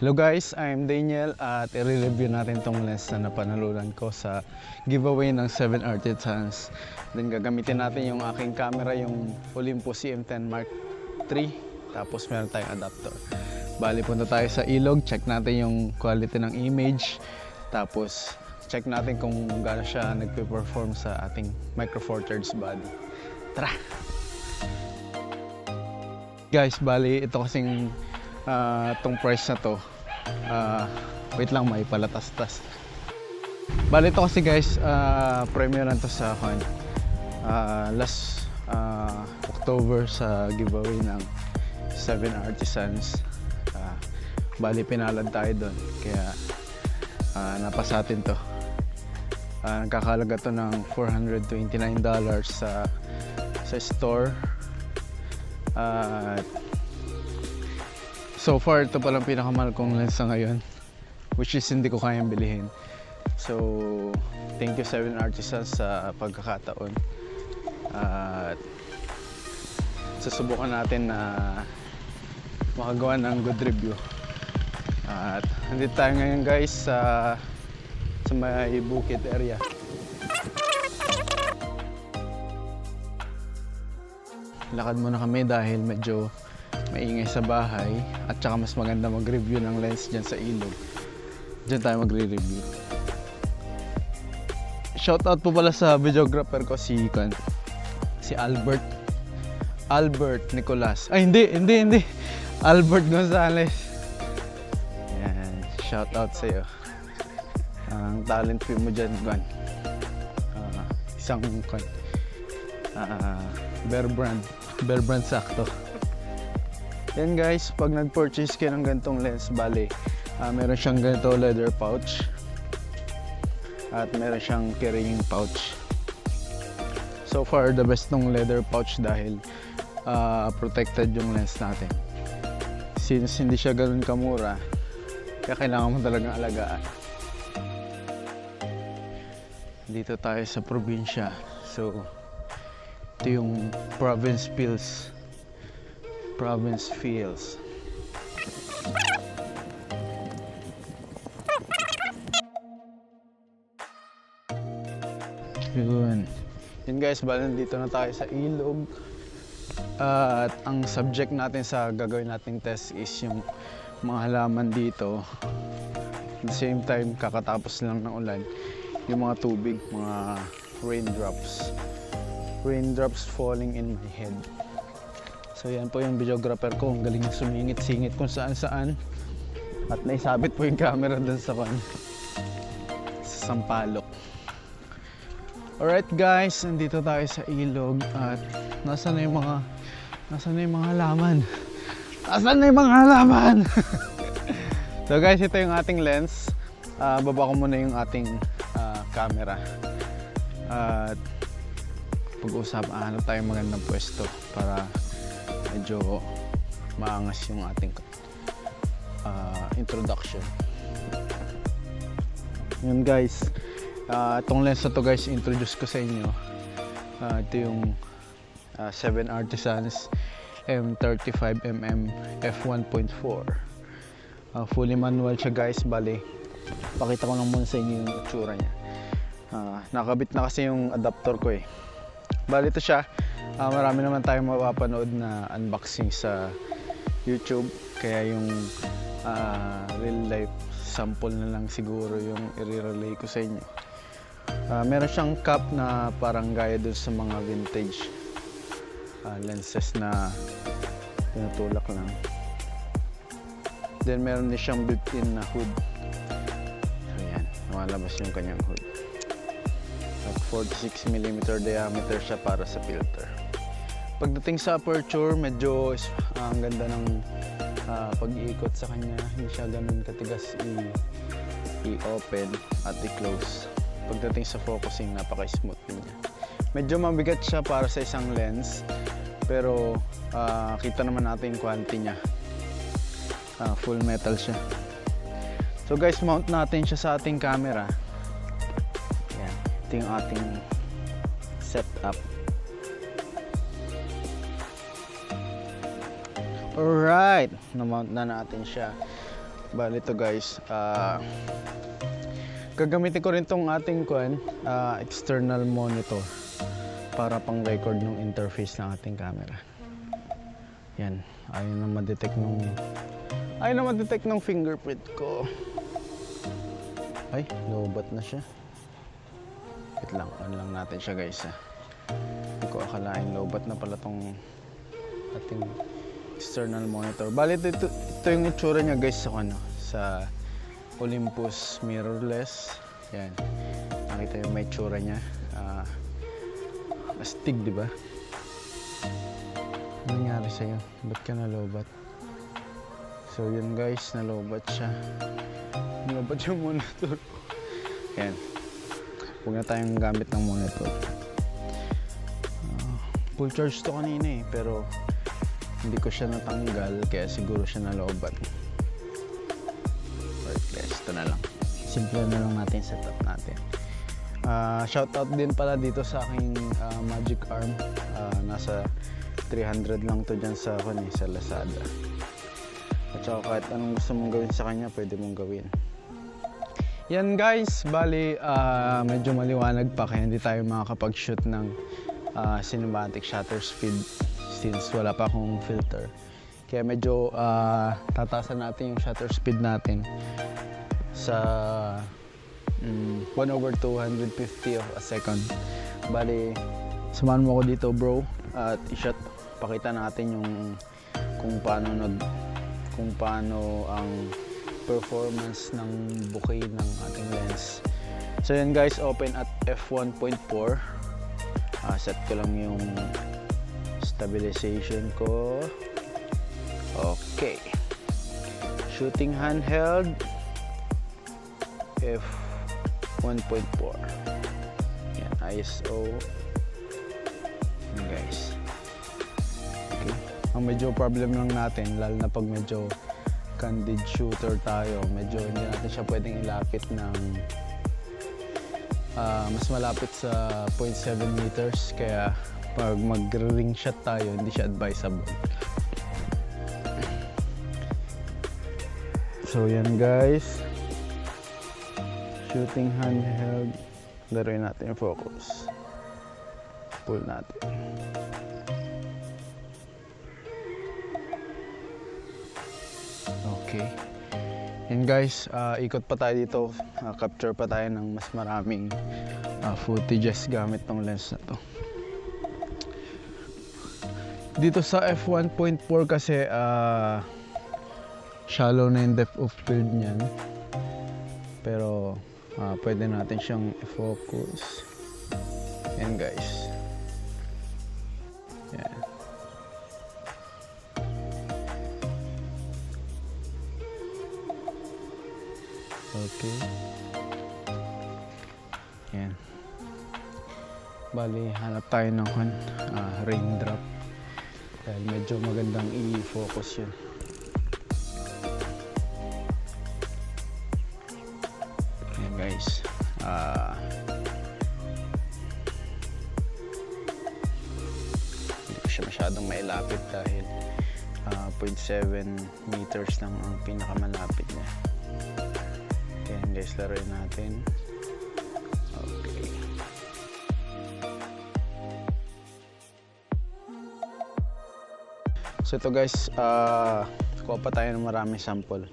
Hello guys, I'm Daniel at i-review natin tong lens na napanalunan ko sa giveaway ng 7 Artisans. Then gagamitin natin yung aking camera, yung Olympus CM10 Mark III. Tapos meron tayong adapter. Bali, punta tayo sa ilog, check natin yung quality ng image. Tapos check natin kung gaano siya nagpe-perform sa ating Micro Four Thirds body. Tara! Guys, bali ito kasing tong price na to, wait lang, may palatas-tas. Bali ito kasi guys, premium na to sa last October sa giveaway ng 7 Artisans. Bali pinalad tayo doon, kaya napasa atin to. Nagkakalaga to ng $429 sa store. So far, ito palang pinakamahal kong lens na ngayon, which is hindi ko kayang bilihin. So, thank you 7 Artisans sa pagkakataon. At susubukan natin na makagawa ng good review. At nandito tayo ngayon guys sa may bukid area. Lakad muna kami dahil medyo maingay sa bahay at saka mas maganda mag-review ng lens dyan sa ilog. Dyan tayo magre-review. Shoutout po pala sa videographer ko si Albert Nicolas. Ay hindi Albert Gonzales. Yan, shoutout sa iyo. Ang talent film mo dyan, Gwan. Isang Bear Brand sakto. Yan guys, pag nag-purchase kayo ng ganitong lens, bali meron siyang ganito leather pouch at meron siyang carrying pouch. So far, the best ng leather pouch dahil protected yung lens natin. Since hindi siya ganun kamura, kaya kailangan mo talagang alagaan. Dito tayo sa probinsya. So, ito yung Province Feels. Yun guys, bali nandito na tayo sa ilog. At ang subject natin sa gagawin nating test is yung mga halaman dito. At the same time, kakatapos lang ng ulan, yung mga tubig, mga raindrops falling in my head. So yan po yung videographer ko, ang galing sumingit-singit kung saan-saan. At naisabit po yung camera dun sa sampalok. Alright guys, nandito tayo sa ilog at nasaan na yung mga halaman? So guys, ito yung ating lens. Baba ko muna yung ating camera. At pag-usapan, hanap tayong magandang pwesto para medyo maangas yung ating introduction. Yun guys, itong lens na to guys, introduce ko sa inyo. Ito yung 7 Artisans M35mm f1.4. Fully manual siya guys. Bali, pakita ko lang muna sa inyo yung itsura niya. Nakabit na kasi yung adapter ko eh. Bali ito siya. Marami naman tayong mapapanood na unboxing sa YouTube, kaya yung real life sample na lang siguro yung i-relay ko sa inyo. Meron siyang cap na parang gaya dun sa mga vintage lenses na tinutulak lang. Then meron din siyang built-in na hood. So yan, lumalabas yung kanyang hood. At 46mm diameter siya para sa filter. Pagdating sa aperture, medyo ang ganda ng pag-iikot sa kanya. Hindi siya ganun katigas i-open at i-close. Pagdating sa focusing, napaka-smooth niya. Medyo mabigat siya para sa isang lens, pero kita naman natin yung quality niya. Full metal siya. So guys, mount natin siya sa ating camera. Yan. Ito yung ating setup. Alright, na-mount na natin siya. Bali to guys, gagamitin ko rin tong ating external monitor para pang record ng interface ng ating camera. Yan, ayaw na ma-detect nung fingerprint ko. Ay, lobat na siya. Wait lang, on lang natin siya guys ha. Hindi ko akalain lobat na pala tong ating external monitor. Bali ito yung itsura niya guys sa Olympus mirrorless. Yan. Nakita yung may itsura niya. Astig, di ba? Ano nangyari sa'yo? Ba't ka nalobat? So yun guys, nalobat siya. Nalobat yung monitor. Yan. Huwag na tayong gamit ng monitor. Full charge to kanina pero hindi ko siya natanggal kaya siguro siya nalobat. Alright guys, ito na lang. Simple na lang natin setup natin. Shoutout din pala dito sa aking Magic Arm. Nasa 300 lang to dyan sa Lazada. At saka kahit anong gusto mong gawin sa kanya, pwede mong gawin. Yan guys, bali medyo maliwanag pa kaya hindi tayo makakapag-shoot ng cinematic shutter speed since wala pa akong filter. Kaya medyo tatasan natin yung shutter speed natin sa 1/250 of a second. Bali, samahan mo ako dito bro at i-shot. Pakita natin yung kung paano ang performance ng bokeh ng ating lens. So yan guys, open at f1.4. Set ko lang yung stabilization ko. Okay. Shooting handheld f1.4. Yan, ISO. Yan guys. Okay. Ang medyo problem lang natin, lalo na pag medyo candid shooter tayo, medyo hindi natin siya pwedeng ilapit ng mas malapit sa 0.7 meters, kaya pag mag-ring shot tayo, hindi siya advisable. So yan guys, shooting handheld, laruin natin yung focus, pull natin. Okay. Yan guys, ikot pa tayo dito, capture pa tayo ng mas maraming footages gamit ng lens na to. Dito sa f1.4 kasi shallow na yung depth of field niyan. Pero pwede natin siyang i-focus. Yan guys. Yan. Okay. Yan. Bali, hanap tayo ng raindrop. Dahil medyo magandang i-focus yun. Yan guys. Hindi ko siya masyadong mailapit dahil 0.7 meters lang ang pinakamalapit niya. Yan guys, laruin natin. Okay. So ito guys, kuha pa tayo ng maraming sample.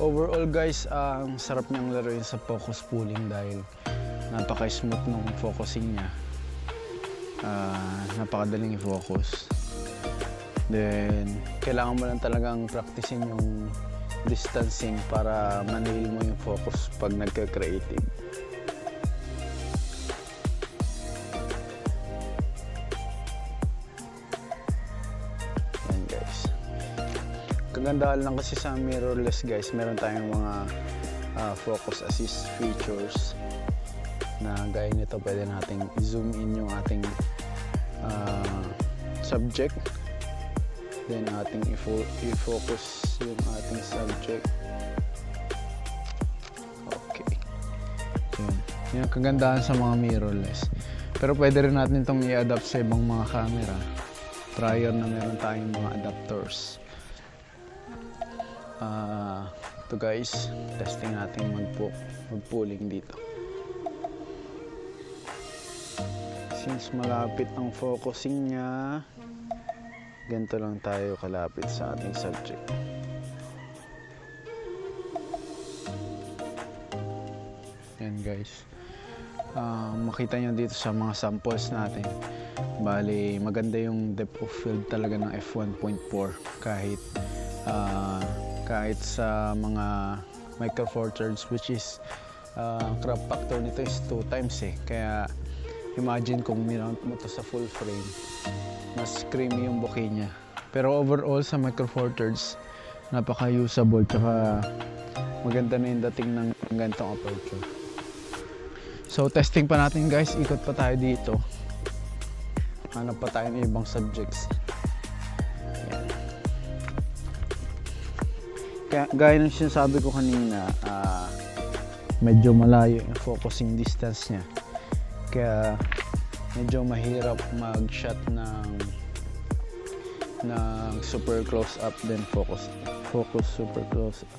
Overall guys, ang sarap niyang laruin sa focus pulling dahil napaka-smooth nung focusing niya. Napakadaling i-focus. Then, kailangan mo lang talagang practicein yung distancing para manil mo yung focus pag nagka-creative. Kagandahan lang kasi sa mirrorless guys, meron tayong mga focus assist features na gaya nito, pwede nating i-zoom in yung ating subject Then ating i-focus yung ating subject. Okay. Yun. Yung kagandahan sa mga mirrorless. Pero pwede rin natin itong i-adapt sa ibang mga camera prior na meron tayong mga adapters. Ito guys, testing natin mag-pulling dito. Since malapit ang focusing niya, ganito lang tayo kalapit sa ating subject. Yan guys. Makita nyo dito sa mga samples natin. Bali, maganda yung depth of field talaga ng f1.4 kahit sa mga Micro Four Thirds, which is crop factor nito is 2 times kaya imagine kung minount mo to sa full frame, mas creamy yung bokeh niya. Pero overall sa Micro Four Thirds, napaka-usable, tsaka maganda na yung dating ng ganitong aperture. So testing pa natin guys, ikot pa tayo dito, hanap pa tayo ng ibang subjects. Yan. Kaya gaya ng sinasabi ko kanina, medyo malayo yung focusing distance niya, kaya medyo mahirap mag-shot ng super close up, then focus super close up.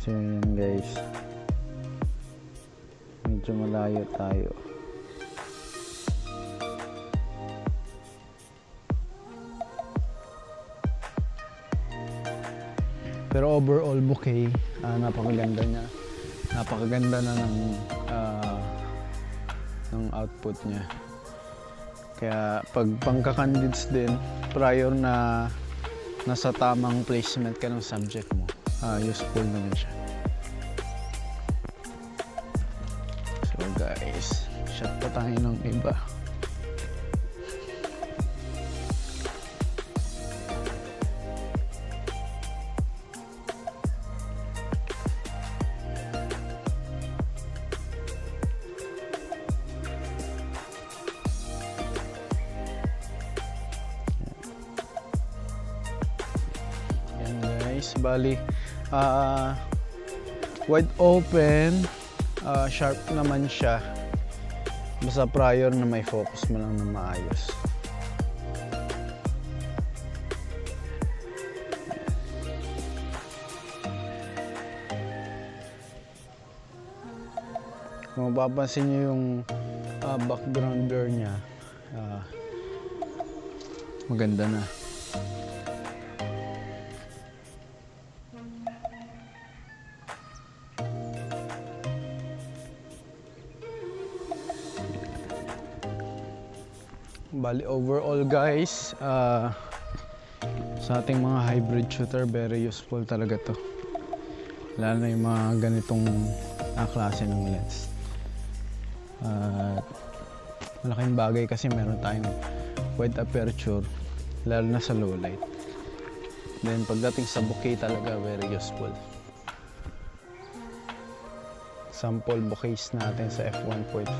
So yun guys, medyo malayo tayo. Pero overall bokeh, napakaganda niya. Napakaganda na ng output niya. Kaya pag pangka-candidates din, prior na nasa tamang placement ka ng subject mo, useful naman siya. So guys, shot pa tayo ng iba. Bali, wide open, sharp naman siya, basta prior na may focus mo lang na maayos. Kung mapapansin nyo yung background blur nya, maganda na. Bali overall guys, sa ating mga hybrid shooter, very useful talaga to, lalo na yung mga ganitong klase ng lens. Malaking bagay kasi meron tayong wide aperture, lalo na sa low light. Then pagdating sa bokeh talaga, very useful. Sample bokehs natin sa f1.4.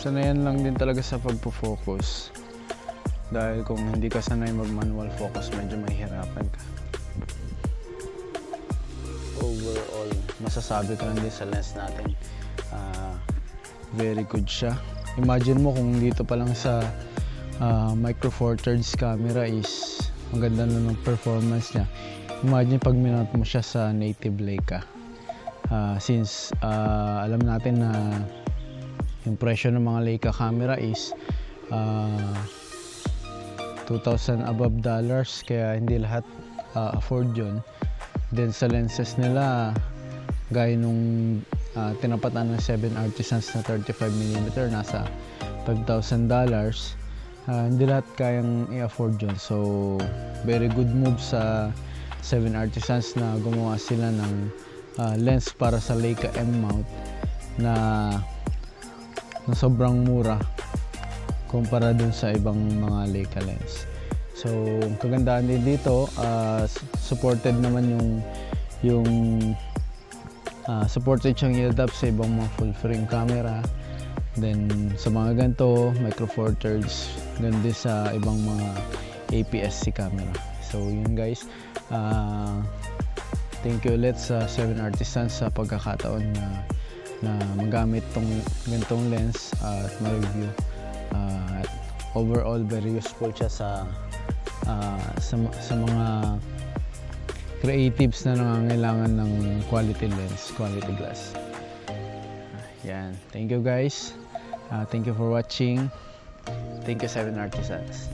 Sanayan lang din talaga sa pagpo-focus, dahil kung hindi ka sanay mag-manual focus, medyo mahihirapan ka. Overall, masasabi ko lang din sa lens natin, very good siya. Imagine mo kung dito pa lang sa Micro Four Thirds camera is maganda na ng performance niya. Imagine pag minount mo siya sa native Leica. Since alam natin na yung presyo ng mga Leica camera is $2,000 above dollars, kaya hindi lahat afford yun. Then sa lenses nila, gaya nung tinapatan ng 7 Artisans na 35mm, nasa $5,000. Hindi lahat kayang i-afford yun. So very good move sa 7 Artisans na gumawa sila ng lens para sa Leica M mount na sobrang mura kumpara dun sa ibang mga Leica lens. So kagandahan din dito, supported naman yung supported siyang i-adapt sa ibang mga full frame camera, Then sa mga ganito, Micro Four Thirds, ganun din sa ibang mga APS-C camera. So yun guys, thank you ulit sa 7 Artisans sa pagkakataon na magamit tong ganitong lens at ma-review. Overall very useful siya sa mga creatives na nangangailangan ng quality lens, quality glass. Yan, thank you guys. Thank you for watching. Thank you 7 Artisans.